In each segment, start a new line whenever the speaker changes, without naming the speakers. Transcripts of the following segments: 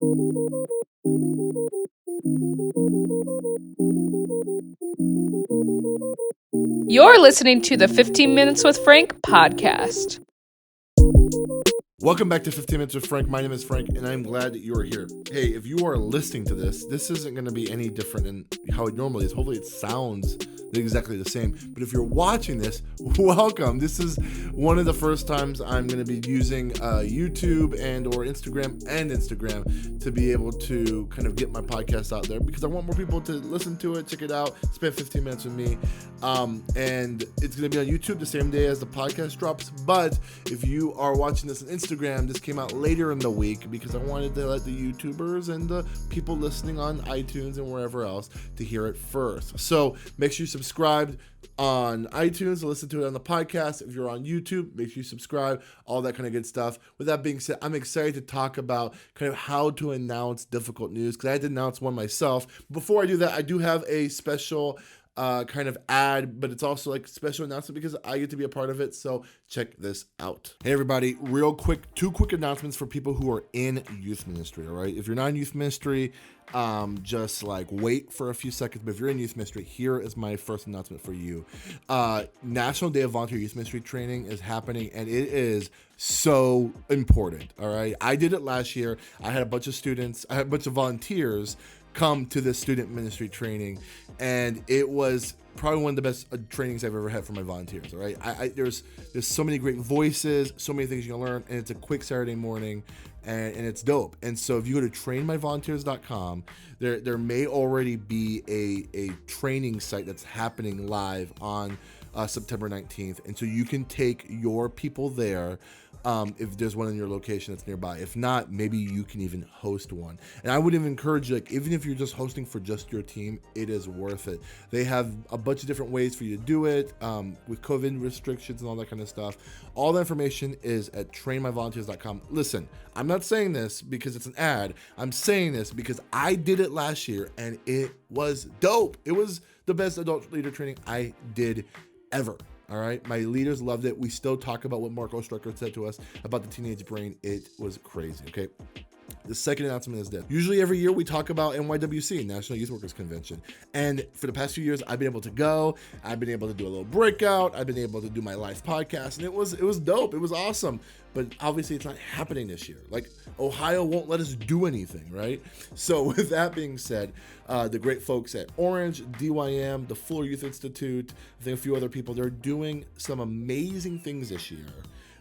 You're listening to the 15 Minutes with Frank podcast.
Welcome back to 15 Minutes with Frank. My name is Frank, and I'm glad that you are here. Hey, if you are listening to this isn't going to be any different than how it normally is. Hopefully it sounds exactly the same. But if you're watching this, welcome. This is one of the first times I'm going to be using YouTube and or Instagram to be able to kind of get my podcast out there, because I want more people to listen to it, check it out, spend 15 minutes with me. And it's going to be on YouTube the same day as the podcast drops. But if you are watching this on Instagram, this came out later in the week because I wanted to let the YouTubers and the people listening on iTunes and wherever else to hear it first. So make sure you subscribe on iTunes to listen to it on the podcast. If you're on YouTube, make sure you subscribe, all that kind of good stuff. With that being said, I'm excited to talk about kind of how to announce difficult news, because I had to announce one myself. Before I do that, I do have a special kind of ad, but it's also like a special announcement because I get to be a part of it. So check this out. Hey everybody, real quick, 2 quick announcements for people who are in youth ministry. All right, if you're not in youth ministry, just like wait for a few seconds. But if you're in youth ministry, here is my first announcement for you. National Day of Volunteer Youth Ministry Training is happening, and it is so important. All right, I did it last year. I had a bunch of volunteers come to this student ministry training, and it was probably one of the best trainings I've ever had for my volunteers. All right, there's so many great voices, so many things you can learn, and it's a quick Saturday morning, and it's dope. And so if you go to trainmyvolunteers.com, there may already be a training site that's happening live on September 19th, and so you can take your people there. If there's one in your location that's nearby. If not, maybe you can even host one. And I would even encourage you, like, even if you're just hosting for just your team, it is worth it. They have a bunch of different ways for you to do it, with COVID restrictions and all that kind of stuff. All the information is at trainmyvolunteers.com. Listen, I'm not saying this because it's an ad. I'm saying this because I did it last year and it was dope. It was the best adult leader training I did ever. All right, my leaders loved it. We still talk about what Mark Ostraker said to us about the teenage brain. It was crazy, okay? The second announcement is this. Usually every year we talk about NYWC, National Youth Workers Convention. And for the past few years, I've been able to go. I've been able to do a little breakout. I've been able to do my live podcast, and it was dope. It was awesome. But obviously it's not happening this year. Like, Ohio won't let us do anything, right? So with that being said, the great folks at Orange, DYM, the Fuller Youth Institute, I think a few other people, they're doing some amazing things this year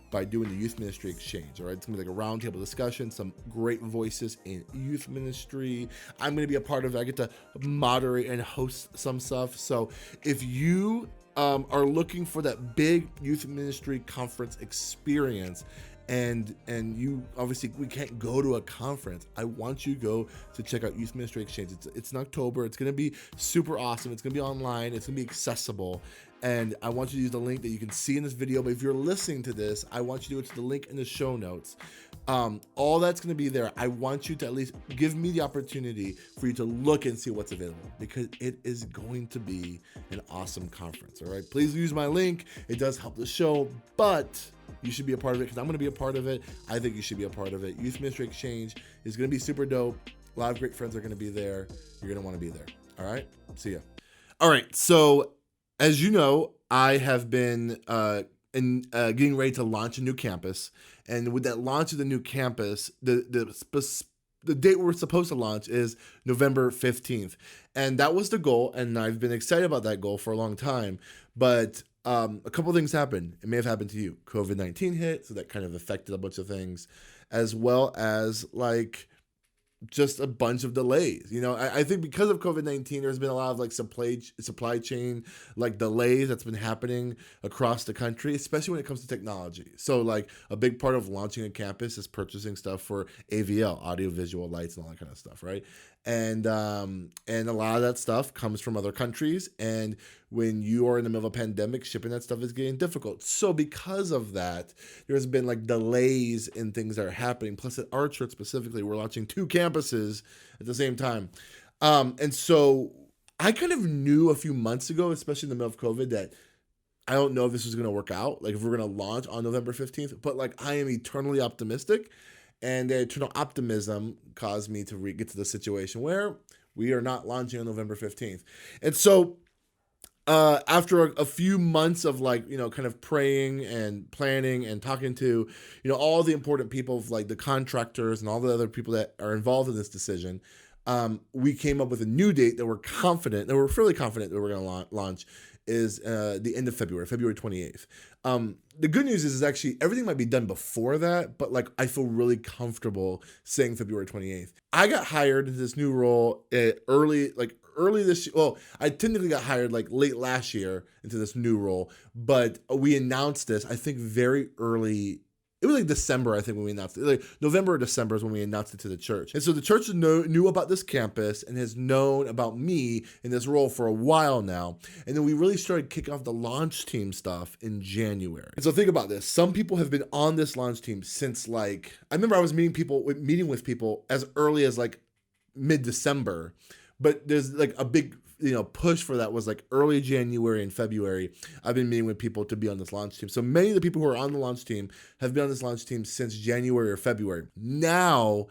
by doing the Youth Ministry Exchange. All right, it's gonna be like a roundtable discussion, some great voices in youth ministry. I'm gonna be a part of it. I get to moderate and host some stuff. So if you are looking for that big youth ministry conference experience, and you obviously, we can't go to a conference, I want you to go to check out Youth Ministry Exchange. It's in October. It's going to be super awesome. It's going to be online. It's going to be accessible. And I want you to use the link that you can see in this video. But if you're listening to this, I want you to go to the link in the show notes. All that's going to be there. I want you to at least give me the opportunity for you to look and see what's available, because it is going to be an awesome conference. All right, please use my link. It does help the show, but you should be a part of it, because I'm going to be a part of it. I think you should be a part of it. Youth Ministry Exchange is going to be super dope. A lot of great friends are going to be there. You're going to want to be there. All right, see ya. All right, so as you know, I have been getting ready to launch a new campus. And with that launch of the new campus, the date we're supposed to launch is November 15th. And that was the goal. And I've been excited about that goal for a long time. But a couple of things happened. It may have happened to you. COVID-19 hit, so that kind of affected a bunch of things, as well as like just a bunch of delays. You know, I think because of COVID-19, there's been a lot of like supply chain like delays that's been happening across the country, especially when it comes to technology. So like a big part of launching a campus is purchasing stuff for AVL, audio visual lights and all that kind of stuff, right? And a lot of that stuff comes from other countries, and when you are in the middle of a pandemic, shipping that stuff is getting difficult. So because of that, there's been like delays in things that are happening. Plus at our church specifically, we're launching 2 campuses at the same time. And so I kind of knew a few months ago, especially in the middle of COVID, that I don't know if this was going to work out, like if we're going to launch on November 15th, but like I am eternally optimistic. And the eternal optimism caused me to get to the situation where we are not launching on November 15th. And so after a few months of kind of praying and planning and talking to, all the important people, like the contractors and all the other people that are involved in this decision, we came up with a new date that we're fairly confident that we're going to launch is the end of February 28th. The good news is actually everything might be done before that, but I feel really comfortable saying February 28th. I got hired into this new role early this year. Well, I technically got hired late last year into this new role, but we announced this, I think, very early. It was December, I think, when we announced it. November or December is when we announced it to the church. And so the church knew about this campus and has known about me in this role for a while now. And then we really started kicking off the launch team stuff in January. And so think about this. Some people have been on this launch team since I remember I was meeting with people as early as mid-December. But there's a big push for that was early January and February. I've been meeting with people to be on this launch team. So many of the people who are on the launch team have been on this launch team since January or February. Now,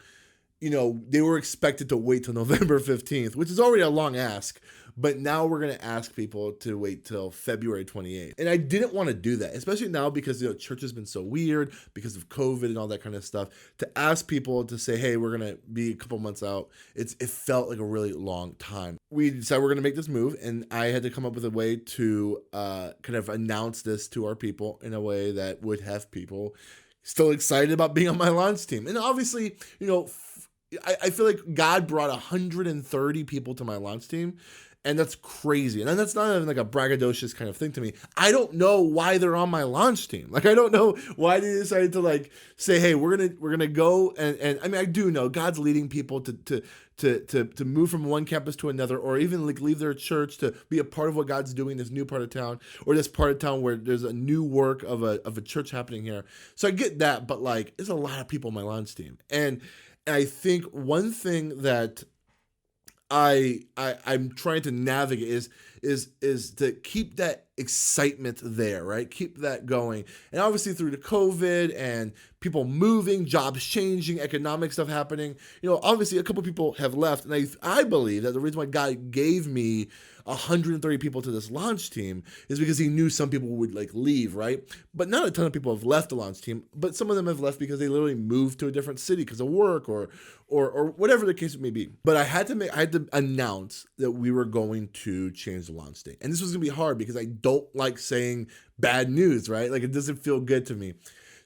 they were expected to wait till November 15th, which is already a long ask. But now we're going to ask people to wait till February 28th. And I didn't want to do that, especially now because, church has been so weird because of COVID and all that kind of stuff. To ask people to say, hey, we're going to be a couple months out, it felt like a really long time. We decided we're going to make this move, and I had to come up with a way to kind of announce this to our people in a way that would have people still excited about being on my launch team. And obviously, I feel like God brought 130 people to my launch team. And that's crazy. And that's not even a braggadocious kind of thing to me. I don't know why they're on my launch team. I don't know why they decided to say, hey, we're gonna go and I mean I do know God's leading people to move from one campus to another, or even leave their church to be a part of what God's doing in this new part of town, or this part of town where there's a new work of a church happening here. So I get that, but there's a lot of people on my launch team. And I think one thing that I'm trying to navigate is to keep that excitement there, right? Keep that going. And obviously through the COVID and people moving, jobs changing, economic stuff happening, obviously a couple people have left. And I believe that the reason why God gave me 130 people to this launch team is because he knew some people would leave, right? But not a ton of people have left the launch team, but some of them have left because they literally moved to a different city because of work or whatever the case may be. But I had to announce that we were going to change the launch date. And this was going to be hard because I don't like saying bad news, right? It doesn't feel good to me.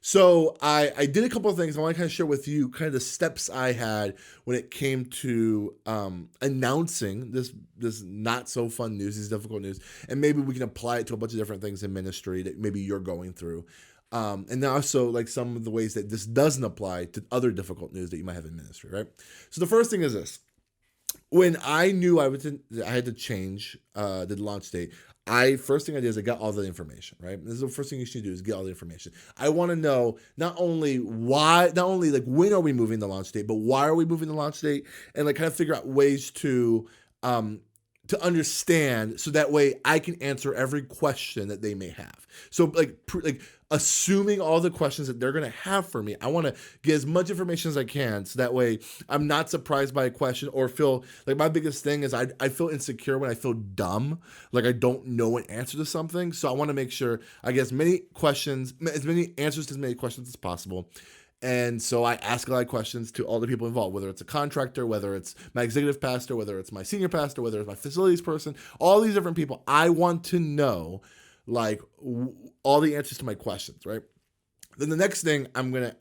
So I did a couple of things. I want to kind of share with you kind of the steps I had when it came to announcing this not so fun news, this difficult news, and maybe we can apply it to a bunch of different things in ministry that maybe you're going through. And also some of the ways that this doesn't apply to other difficult news that you might have in ministry, right? So the first thing is this. When I knew I had to change the launch date, first thing I did is I got all the information, right? This is the first thing you should do is get all the information. I want to know not only when are we moving the launch date, but why are we moving the launch date, and kind of figure out ways to understand so that way I can answer every question that they may have. So assuming all the questions that they're going to have for me, I want to get as much information as I can so that way I'm not surprised by a question or feel my biggest thing is I feel insecure when I feel dumb, I don't know an answer to something. So I want to make sure I get as many answers to as many questions as possible. And so I ask a lot of questions to all the people involved, whether it's a contractor, whether it's my executive pastor, whether it's my senior pastor, whether it's my facilities person, all these different people. I want to know all the answers to my questions, right? Then the next thing I'm gonna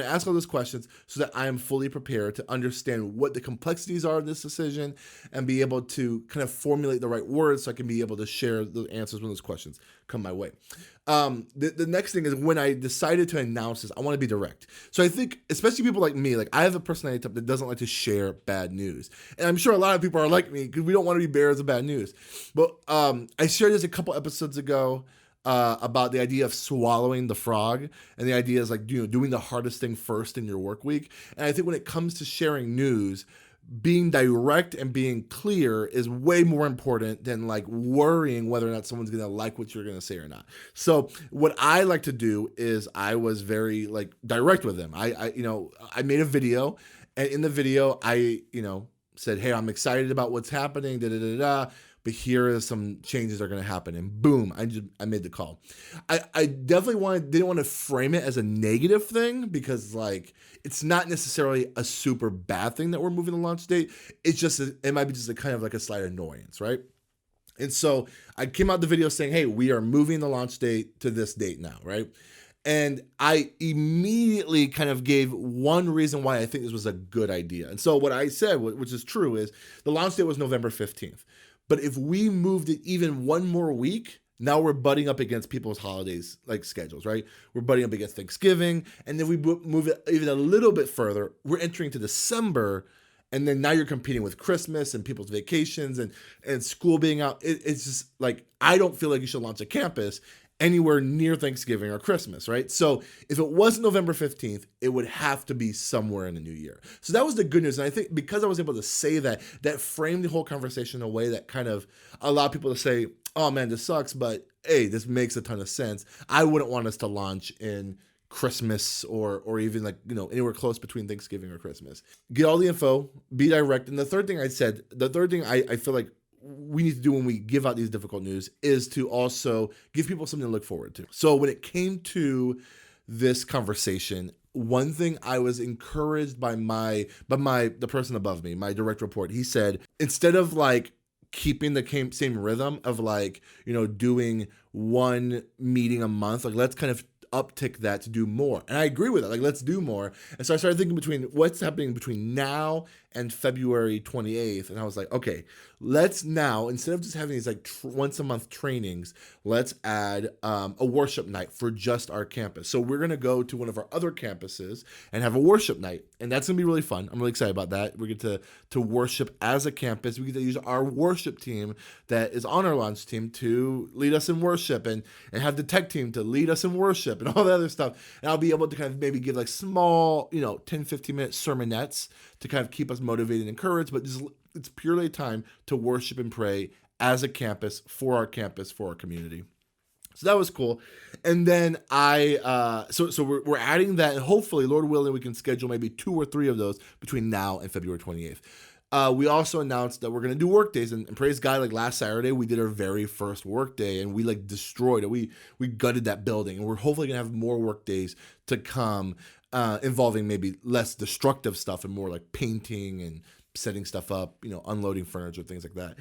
ask all those questions so that I am fully prepared to understand what the complexities are of this decision and be able to kind of formulate the right words so I can be able to share the answers when those questions come my way. The next thing is when I decided to announce this, I want to be direct. So I think, especially people like me, I have a personality type that doesn't like to share bad news. And I'm sure a lot of people are like me because we don't want to be bearers of bad news. But I shared this a couple episodes ago about the idea of swallowing the frog, and the idea is doing the hardest thing first in your work week. And I think when it comes to sharing news, being direct and being clear is way more important than like worrying whether or not someone's going to like what you're going to say or not. So what I like to do is I was very like direct with them. I made a video, and in the video I said, hey, I'm excited about what's happening, but here are some changes that are going to happen. And boom, I made the call. I definitely didn't want to frame it as a negative thing, because like it's not necessarily a super bad thing that we're moving the launch date. It's just it might be just a kind of like a slight annoyance, right? And so I came out the video saying, hey, we are moving the launch date to this date now, right? And I immediately kind of gave one reason why I think this was a good idea. And so what I said, which is true, is the launch date was November 15th. But if we moved it even one more week, now we're butting up against people's holidays, like schedules, right? We're butting up against Thanksgiving. And then we move it even a little bit further, we're entering to December. And then now you're competing with Christmas and people's vacations and school being out. It's just like, I don't feel like you should launch a campus anywhere near Thanksgiving or Christmas, right? So if it wasn't November 15th, it would have to be somewhere in the new year. So that was the good news. And I think because I was able to say that framed the whole conversation in a way that kind of allowed people to say, oh man, this sucks, but hey, this makes a ton of sense. I wouldn't want us to launch in Christmas or even like, anywhere close between Thanksgiving or Christmas. Get all the info, be direct. And the third thing I feel like we need to do when we give out these difficult news is to also give people something to look forward to. So when it came to this conversation, one thing I was encouraged by the person above me, my direct report, he said, instead of like keeping the same rhythm of like, doing one meeting a month, like let's kind of uptick that to do more. And I agree with that. Like, let's do more. And so I started thinking between what's happening between now and February 28th. And I was like, okay, let's now, instead of just having these like once a month trainings, let's add a worship night for just our campus. So we're going to go to one of our other campuses and have a worship night. And that's going to be really fun. I'm really excited about that. We get to worship as a campus. We get to use our worship team that is on our launch team to lead us in worship and have the tech team to lead us in worship and all that other stuff. And I'll be able to kind of maybe give like small, 10, 15 minute sermonettes to kind of keep us motivated and encouraged, but it's purely a time to worship and pray as a campus, for our community. So that was cool. And then we're adding that, and hopefully, Lord willing, we can schedule maybe 2 or 3 of those between now and February 28th. We also announced that we're going to do work days, and praise God, like last Saturday, we did our very first work day, and we like destroyed it. We gutted that building, and we're hopefully going to have more work days to come, involving maybe less destructive stuff and more like painting and setting stuff up, unloading furniture, things like that.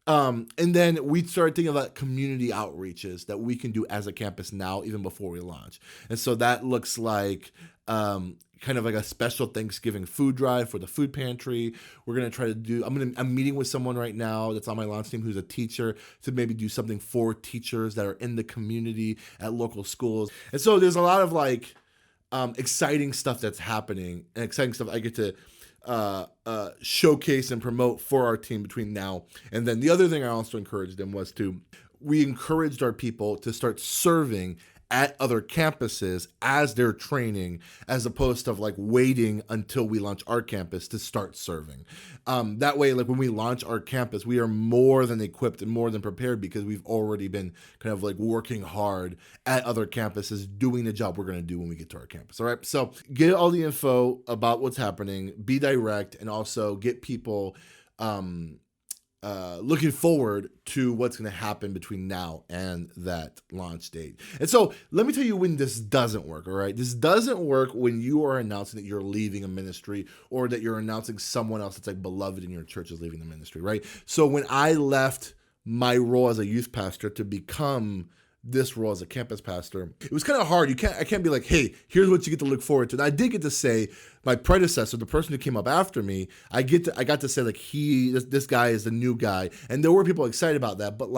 And then we started thinking about community outreaches that we can do as a campus now, even before we launch. And so that looks like kind of like a special Thanksgiving food drive for the food pantry. We're going to try to do, I'm meeting with someone right now that's on my launch team who's a teacher to maybe do something for teachers that are in the community at local schools. And so there's a lot of like exciting stuff that's happening, and exciting stuff I get to showcase and promote for our team between now and then. The other thing I also encouraged them was we encouraged our people to start serving at other campuses as they're training, as opposed to like waiting until we launch our campus to start serving. That way, like when we launch our campus, we are more than equipped and more than prepared, because we've already been kind of like working hard at other campuses, doing the job we're going to do when we get to our campus. All right. So get all the info about what's happening, be direct, and also get people looking forward to what's going to happen between now and that launch date. And so let me tell you when this doesn't work, all right? This doesn't work when you are announcing that you're leaving a ministry, or that you're announcing someone else that's like beloved in your church is leaving the ministry, right? So when I left my role as a youth pastor to become this role as a campus pastor, it was kind of hard. I can't be like, hey, here's what you get to look forward to. And I did get to say, my predecessor, the person who came up after me, I got to say like, this guy is the new guy. And there were people excited about that, but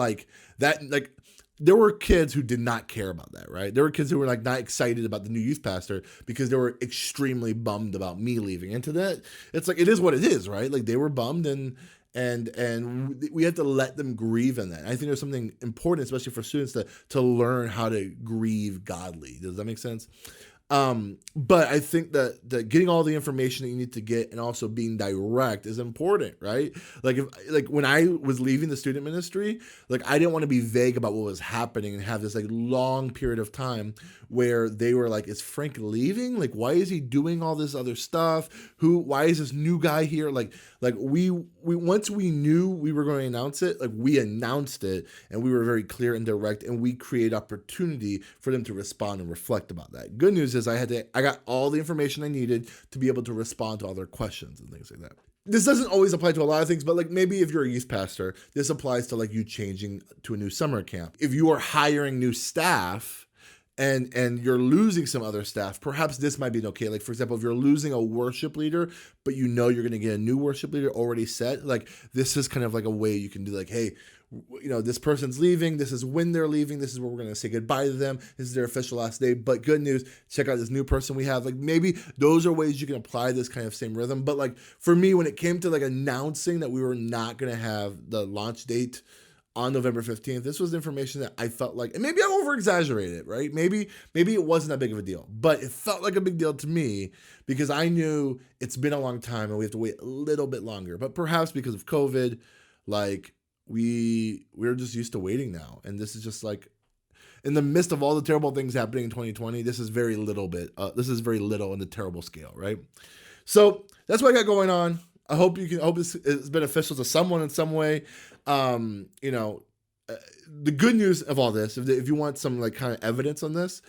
there were kids who did not care about that, right? There were kids who were like not excited about the new youth pastor because they were extremely bummed about me leaving. And to that, it's like, it is what it is, right? Like they were bummed, and we have to let them grieve in that. I think there's something important, especially for students, to learn how to grieve godly. Does that make sense? But I think that getting all the information that you need to get and also being direct is important, right? Like when I was leaving the student ministry, like I didn't want to be vague about what was happening and have this like long period of time where they were like, is Frank leaving? Like, why is he doing all this other stuff? Why is this new guy here? Like we once we knew we were going to announce it, like we announced it and we were very clear and direct, and we create opportunity for them to respond and reflect about that. Good news is I got all the information I needed to be able to respond to all their questions and things like that. This doesn't always apply to a lot of things, but like maybe if you're a youth pastor, this applies to like you changing to a new summer camp. If you are hiring new staff, and you're losing some other staff, perhaps this might be okay. Like, for example, if you're losing a worship leader, but you know you're going to get a new worship leader already set, like this is kind of like a way you can do like, hey, this person's leaving. This is when they're leaving. This is where we're going to say goodbye to them. This is their official last day. But good news, check out this new person we have. Like maybe those are ways you can apply this kind of same rhythm. But like for me, when it came to like announcing that we were not going to have the launch date on November 15th, this was information that I felt like, and maybe I over-exaggerated it, right? Maybe it wasn't that big of a deal, but it felt like a big deal to me because I knew it's been a long time and we have to wait a little bit longer. But perhaps because of COVID, like we're just used to waiting now. And this is just like, in the midst of all the terrible things happening in 2020, this is very little in the terrible scale, right? So that's what I got going on. I hope this is beneficial to someone in some way. The good news of all this, if you want some like kind of evidence on this,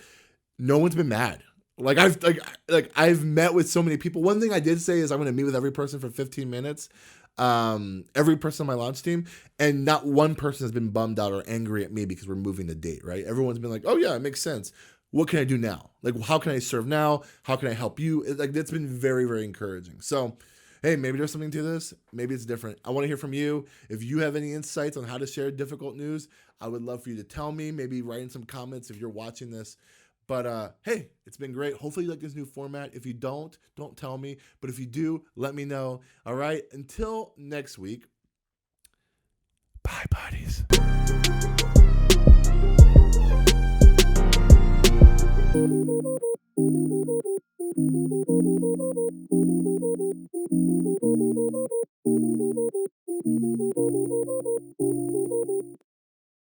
no one's been mad. I've met with so many people. One thing I did say is I'm going to meet with every person for 15 minutes, every person on my launch team, and not one person has been bummed out or angry at me because we're moving the date, right? Everyone's been like, oh yeah, it makes sense. What can I do now? Like, how can I serve now? How can I help you? Like, that's been very, very encouraging. So, hey, maybe there's something to this. Maybe it's different. I want to hear from you. If you have any insights on how to share difficult news, I would love for you to tell me. Maybe write in some comments if you're watching this. But hey, it's been great. Hopefully you like this new format. If you don't tell me. But if you do, let me know. All right. Until next week. Bye, buddies.